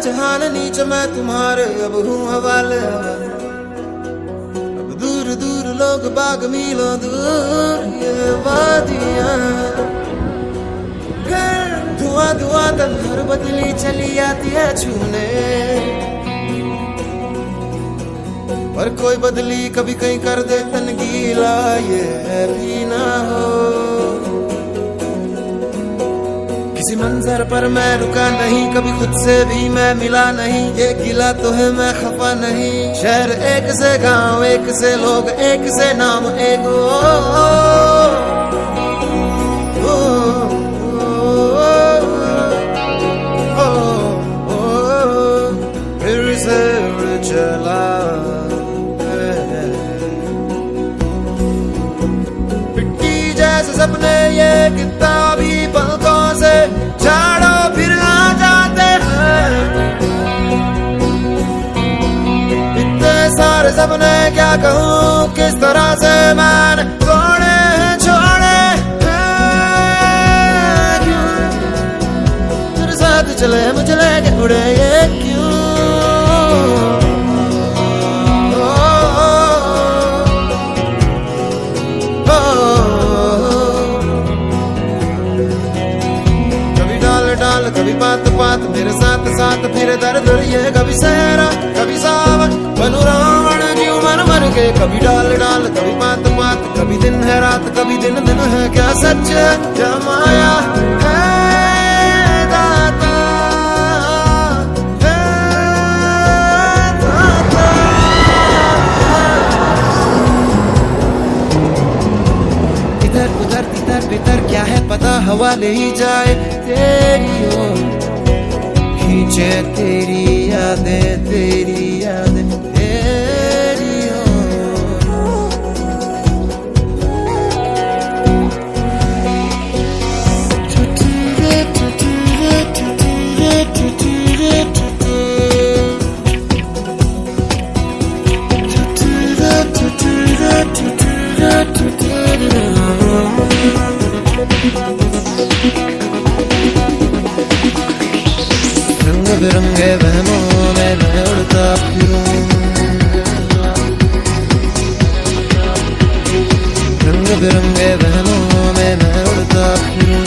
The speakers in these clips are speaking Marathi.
जहान नीच मैं तुम्हारे अब हूँ हवाले हवाले। अब दूर दूर लोग बाग मीलों दूर ये वादियाँ, फिर धुआं धुआं तन्हार बदली चली आती है छूने। पर कोई बदली कभी कहीं कर दे तन गीला ये भी ना हो। किसी मंजर पर मैं रुका नहीं, कभी खुद से भी मैं मिला नहीं। ये गिला तो है मैं खफा नहीं। शहर एक से गांव एक से लोग एक से नाम एक फिर से उड़ चला सपने ये किताबी पलकों से झाड़ो फिर आ जाते हैं। इतने सारे सपने क्या कहूँ किस तरह से मैंने तोड़े हैं छोड़े हैं। क्यों तेरे साथ चले मुझे लेके उड़े ये क्यों। कभी बात बात मेरे साथ साथ फिर दर्द ये कभी सहरा कभी सावन बनू रावण जीव मन मन के। कभी डाल डाल कभी बात बात कभी दिन है रात कभी दिन दिन है। क्या सच है क्या माया है दाता है दाता। इधर उधर तितर बितर क्या है पता हवा ले ही जाए तेरी ओर। खींचे तेरी यादें तेरी यादें तेरी रंग बिरंगे वहमों में मैं उड़ता फिरूं। रंग बिरंगे वहमों में मैं उड़ता फिरूं।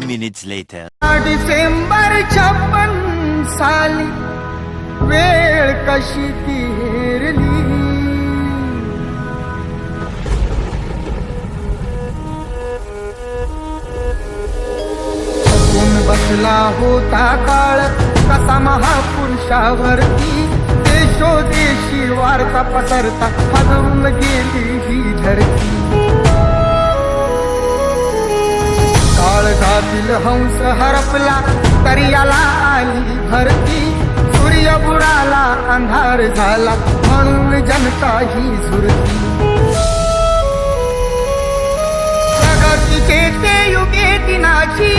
minutes later. डिसेंबर 56 साली वेळ कशी ती हेरली. थकून बसला होता काळ कसा महापुरुषावरती. देशोदेशी वार्ता पसरता हलवून गेली ही धरती. काळजातील हंस हरपला तरी याला आली भरती. सूर्य बुडाला अंधार झाला म्हणून जनता ही झुरती प्रगतीचे ते युगे दिनाची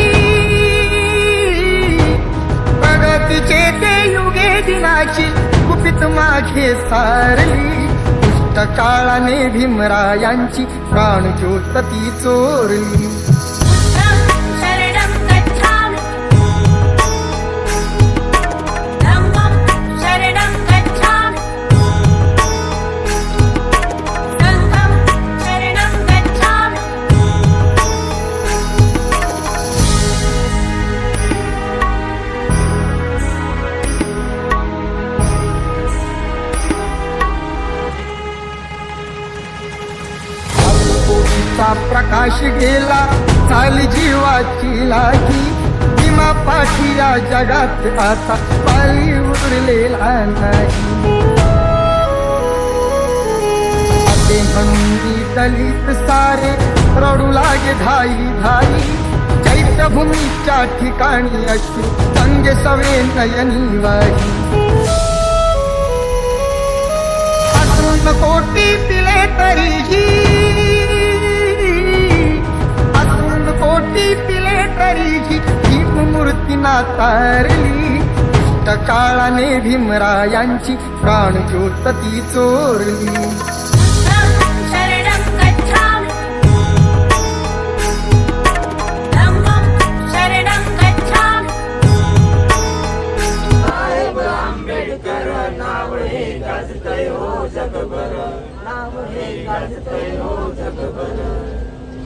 प्रगतीचे ते युगे दिनाची गुपित मागे सारली दुष्ट काळाने भीमरायांची प्राणज्योत ती चोरली शरणं गच्छामि धम्मं शरणं गच्छामि संघं शरणं गच्छामि कोटीचा प्रकाश गेला झाली जीवाची लागी भीमा पाठी या जगात आता पाली उरलेला नाही असे म्हणून दलित सारे रडू लागे धाई धाई चैत्यभूमीच्या ठिकाणी अश्रू गंगे सवे नयनी वाही असून कोटी पिले तरीही असून कोटी पिले तरीही भीम मूर्ती नातारली दुष्ट काळाने भीमरायांची प्राणज्योत ती चोरली शरणं गच्छामि धम्मं शरणं गच्छामि साहेब आंबेडकर नाव हे गाजतय हो जगभर नाव हे गाजतय हो जगभर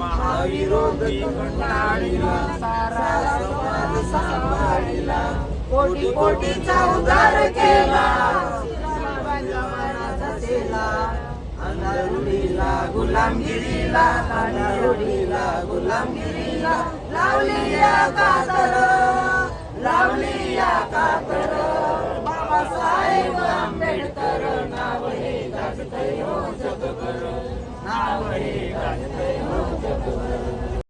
महाविरोधी मंडळीला सारा समाज सांभाळिला कोटी कोटीचा उद्धार केला जमानाचा सेला अंधारुडीला गुलामगिरीला अंधारुडीला गुलामगिरीला लावली या कातर लावली या कातर बाबासाहेब आंबेडकर नाव हे गाजतय हो जगभर नाव हे